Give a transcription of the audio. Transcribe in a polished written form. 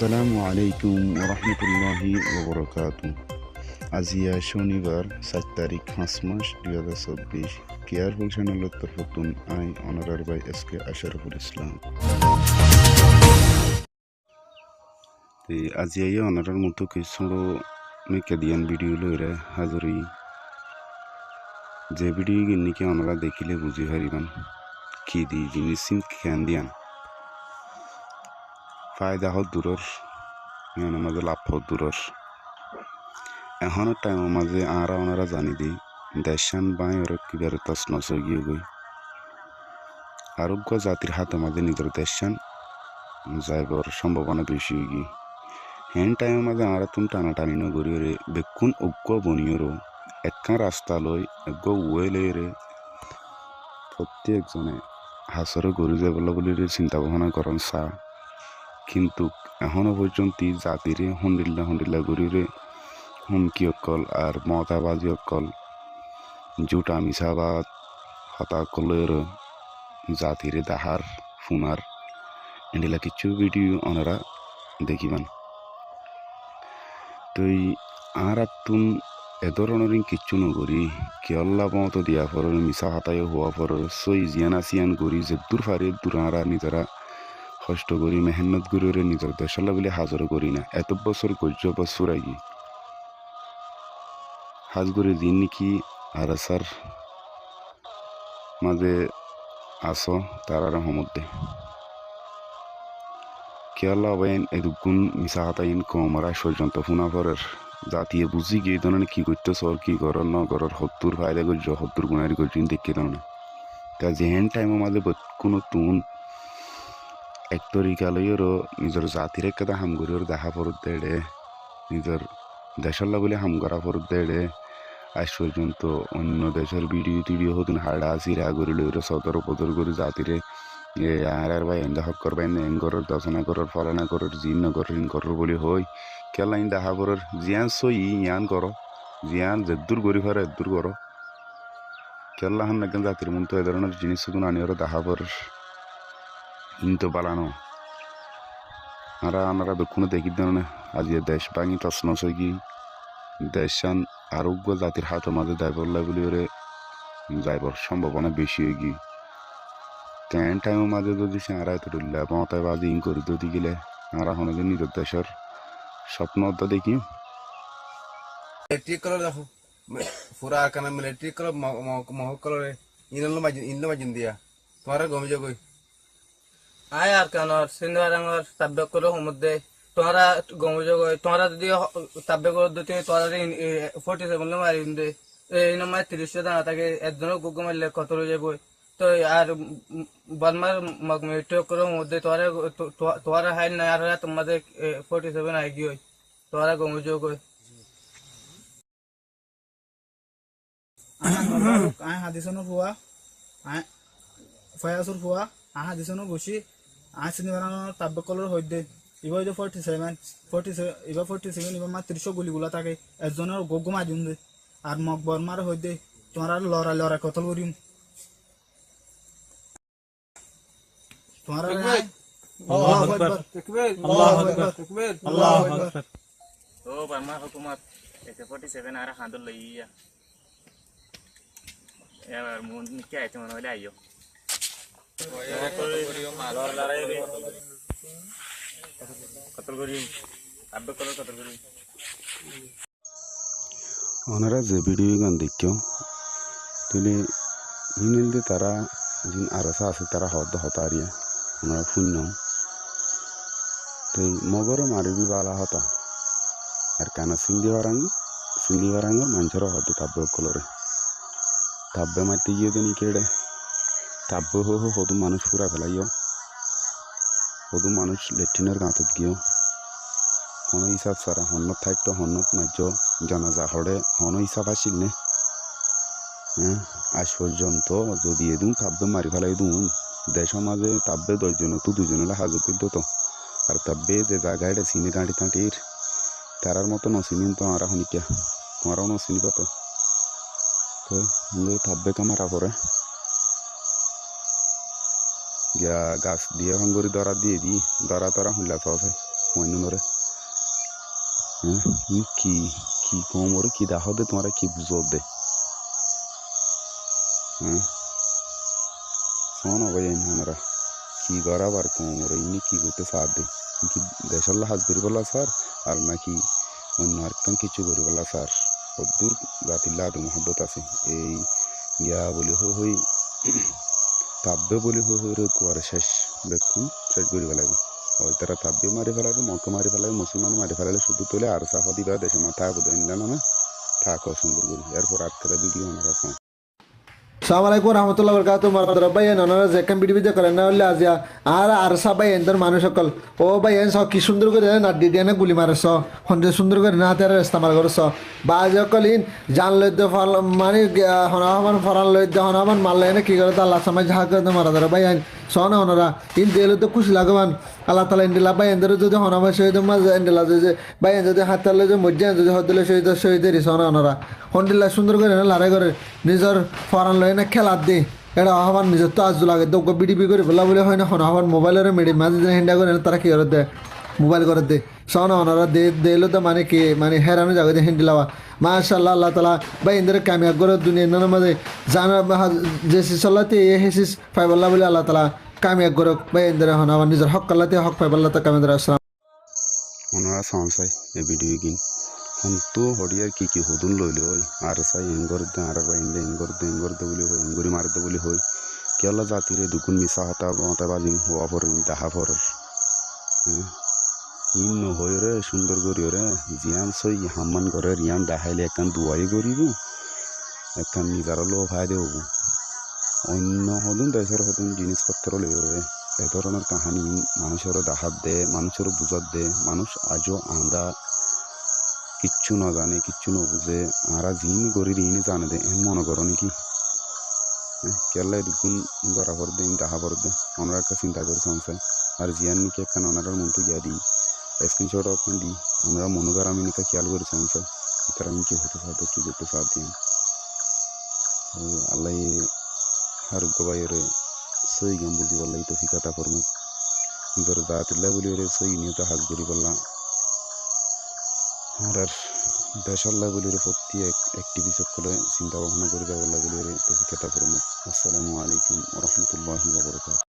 আসসালামু আলাইকুম ওরহমতুল্লাহি ওবরাকাতু। আজিয়া শনিবার 7 তারিখ 5 মাস 2024 কেয়ারফুল চ্যানেলত ফতুন আই অনারার বাই এসকে আশরাফুল ইসলাম। আজিয়া অনারার মতো কিছু মেকাদিয়ান ভিডিও লইরে হাজরি যে ভিডিও গিনিকে অনারা দেখিলে বুঝি হারিবান কি দি জিনিস খেয়ান দিয়ান ফায়দা হত দূরর মাঝে লাভ হত দূরর এখনের টাইমের মাঝে আরা ওনারা জানি দিই দেশান বাই ওরা কিবারে তসনস গিয়ে গই আরোগ্য জাতির হাতে মাঝে নিজের দেশান যাইবার সম্ভাবনা বেশি গিয়ে হেন টাইমের মাঝে আরা তুমি টানাটানি নগরী রে বেকুন অজ্ঞ বনিয়রও একা রাস্তা লই অজ্ঞ ওয়েলে রে প্রত্যেকজনে হাসরে গড়ি যাবলা বলে চিন্তা ভাবনা করেন চা কিন্তু এখনো পর্যন্ত জাতিরে হন্ডিল্লা গরিরে হুমকি অকল আর মতাবাজি অকল জুটা মিশাবাদ হতাকলের জাতিরে দাহার ফুনার এন্ডিলা কিছু ভিডিও ওনারা দেখিবান তো আর তুন এ ধরনের কিচ্ছু নগরি কেল্লা মতো দিয়া পর মিশা হাতায় হওয়া পর সই জিয়ান আসিয়ান গড়ি যে দূর ফারে দূর আরা নিজেরা কষ্ট করি মেহনত করে নিজের দেশালা বলে হাজার করি না এত বছর গজ্য বছর আগে হাজ করে দিন নাকি আর আসার মাঝে আসো তার রহমতে কেয়াল্লা আবাইন এদুগুণ মিশা হাতাইন কমারা পর্যন্ত ফুনা পরের জাতিয়ে বুঝি গিয়ে ধরনের কি করতে সর কি করার ন করার সত্তর ফায়দা করছ সত্তর গুণারি করছি দেখে ধরনের তা যেহেন টাইমের মাঝে কোনো তুন এক তরিকালয়েরও নিজের জাতির একটা হামগুড়ির দেখা ফরত দেড়ে নিজের দেশাল্লা বলে হাম করা ফরত দেড়ে আজ পর্যন্ত অন্য দেশের ভিডিও টিডিও হতুন হাড়া সিরা করি লইরে সদর পদর করে জাতিরে আর ভাই এন্দা হক করবা এন করর দশনা করর ফলানা করর জিন নগর বলে হই কেলা ইন দেখা করর জিয়ান সই ইয়ান করো জিয়ান যেদূর গরি ফারে এদূর করো কেলা হান একদম জাতির মন তো এ ধরনের জিনিসগুলো আনি ওরা দেখা পর ইনতো পালানো আনারা বেক্ষণ দেখি ধরনের আজ দেশ ভাঙি তসনস কি দেশান আরোগ্য জাতির হাতের মাঝে দায়বর বলে ওরে যাইবার সম্ভাবনা বেশি হয়ে গিয়ে তেন টাইমের মাঝে যদি সে আড়াই তো ধরলে মতায় বাজি ইন করে যদি গেলে আর এখন নিজের দেশের স্বপ্ন তো দেখি মিলিটারি কালার দেখো পুরা কানা মিলিটারি কালার মহক কালারে ইনলো মাজিন দিয়া তোমার গমি যাগই আয় আর কেন সিন্ধারাঙ্গর তাব্য করো মধ্যে তোমরা গমি যাগই তোমরা যদি তাব্য করো তুমি তোমরা 47 মারি দে এই নম্বর 30 দানা থাকে একজনের গুগু মারলে কত হয়ে যাবো তো আর বলমার মিলিটারি করো মধ্যে তোমরা হাই না আর তোমাদের 47 আই গিয়ে তোমরা গমি যাগই আয় হাদিসনো ফুয়া আয় ফয়াসুর ফুয়া আয় হাদিসনো বসি আয় সিনেমানো তাব্য কলর হইদে ইবা 47 ইবা 47 ইবা মা 30 গুলিগুলা থাকে একজনের গোগো মাদিম দে আর মকবর মার হইদে তোমরা লড়া কতল করিম তোমরা আল্লাহু আকবার তাকবীর আল্লাহু আকবার আল্লাহু আকবার ও বার্মা হুকুমত 47 আর হাঁদল লইয়া এবার মন নিকে আইতে মনে হইলে আইও কতল করি আব্বে কতল করি ওনারা যে ভিডিও গান দেখিও তুলে হিনেলদে তারা যিন আরসা আছে তারা হতারিয়া ওনারা শূন্য তো মগরও মারিবি বালা হতা আর কানা সিন্দি বারাঙ্গর মানুষের হতে তাব্য কলরে তাব্বে মারতে গিয়ে তো নিকেড়ে তাব্য হদু মানুষ পুরা ফেলাইও হদু মানুষ লেট্রিনের গাঁতত গিয়েও হন হিসাব সারা হন্নত থাকতো হন্নত মার্য জানাজা হরে হন হিসাব আসিল নে হ্যাঁ আজ পর্যন্ত যদি এদিন তাব্বে মারি ফেলাই দুন দেশের মাঝে তাব্বে 10 জন তো 2 জনেলা হাজর করতো তো আর তাব্বে যে জায়গায় চিনি গাঁটি তাঁটির তারার মতো নচিনি তো আর শুনিকা তোমারাও নচিনি কত তো তাব্বে কামারা পরে গিয়া গাছ দিয়ে ভাঙ্গরি দরা দিয়ে দি দরা তরা হুল্লা সহসায় অন্য নরে হ্যাঁ কি কি কম ওরে কি দাহ দে তোমার কি বুঝো দে হ্যাঁ শোনো ভাই আমরা কি গরাবার কম ওরে ইনি কি করতে সাথ দে কি দেশাল্লাহ হাজ করি বললা স্যার আর নাকি অন্য আরেকটা কিছু করি বললা স্যার কদ্দুর জাতিল্লাহ মহব্বত আছে এই গিয়া বলি হই তাব্বে বলি হই রোদ কুয়ারে শেষ দেখুন শেষ করি ফেলাইব ওই তারা তাব্বে মারি ফেলাইব মক্কা মারি ফেলাইব মুসলমান মারি ফেলাইলে শুধু তোলে আর সাফা দিবা দেশে মাথা বোধ না থাকো সুন্দর করি এরপর আটকাটা ভিডিও আমার কাছে সালাম আলাইকুম রহমতুল্লাহ বরকাত মারাদর ভাই ননারা যে কাম ভিডিও করেন না হলে আজিয়া আর সব ভাই এনদের মানুষ সকল ও ভাই এন সব কি সুন্দর করে নাড্ডি দিয়ে না গুলি মারছ হন্ডে সুন্দর করে না তার ইস্তেমাল করছ বা সকল ইন জান লইদ মানে হনামান ফরান লইদ হনামান মারলে না কি করে আল্লাহ সমাজ যা করে মারাদর ভাই আইন সনা হনরা ইন দিলে তো খুশি লাগবান আল্লাহ তালা ইন্দিলা ভাই এনদের যদি হনামা শহীদ মাঝ এন্ডিলা যদি ভাই যদি হাতালে যে মজ্জা যদি হদিলে শহীদের সনা হনরা হন্ডিল্লা সুন্দর করে লড়াই করে নিজের ফরান লয় না খেলার দে এটা আমার নিজের তো আজ লাগে তো বিডিপি করে বলা বলে হয় না হন আমার মোবাইলের মেডি মাঝে হেন্ডা করে তারা কি করে দেয় মোবাইল করে দে সনা ওনারা দিলো তো মানে কি মানে হেরানো জায়গায় হেন্ডিলাওয়া মাশাল্লাহ আল্লাহ তালা ভাই এদের কামিয়াব করে দুনিয়ার নানার মাঝে জানা যে সিসাল্লাতে এ হেসিস ফাইবাল্লাহ বলে আল্লাহ তালা কামিয়াব করে ভাই এদের হন আমার নিজের হক কাল্লাতে হক ফাইবাল্লাহ তা কামিয়াদ আসসালাম ওনারা চাই এই ভিডিও কিন হন্তু হরিয়ার কি হুদুন লইলে হই আর চাই এঙ্গরদে আর বাইন্দে এঙ্গরদে বলি হই এঙ্গরি মারদে বলি হই কেলা জাতিরে দুগুণ মিশা হতা মতে বাজিম হওয়া পর দাহা পর ইন নহই রে সুন্দর করি রে জিয়ান সই হাম্মান করে রিয়ান দেখাইলে একখান দুয়াই করিব একখান নিজারও ভাই দেব অন্য হদুন দেশের হদুন জিনিসপত্র লই রে এ ধরনের কাহানি মানুষেরও দেখাত দে মানুষেরও বুঝাত দে মানুষ আজও আন্দা কিচ্ছু না জানে কিচ্ছু না বুঝে আরা জিন করি রিন জানে দে এমন মনে করো নাকি কেলা দুগুণ করা পর দে দেখা পর দে ওনারা একটা চিন্তা করে সংসার আর জিয়ান নিকে একখান ওনারার মনটো গিয়া দিই স্ক্রিনশট ওখানে দিই ওনারা মনোকার আমি নিকা খেয়াল করে সংসার তারা আমি কি হতে সাথে কি করতে সাথ দিন আল্লাহ আর গোবাইরে সই গেম বুঝি বললাই তো ফিকাতা ফরমু নিজের জাতিল্লা বলি ওরে সই নিয়ে তো হাজ করি বললাম আর দেশাল্লাহ বলি ওরে প্রতি অ্যাক্টিভিস্ট সকলে চিন্তা ভাবনা করে দেওয়াল্লাহ বলি ওরে তো ফিকাতা ফরমু আসসালামু আলাইকুম রহমতুল্লাহি ওয়া বারাকাতুহু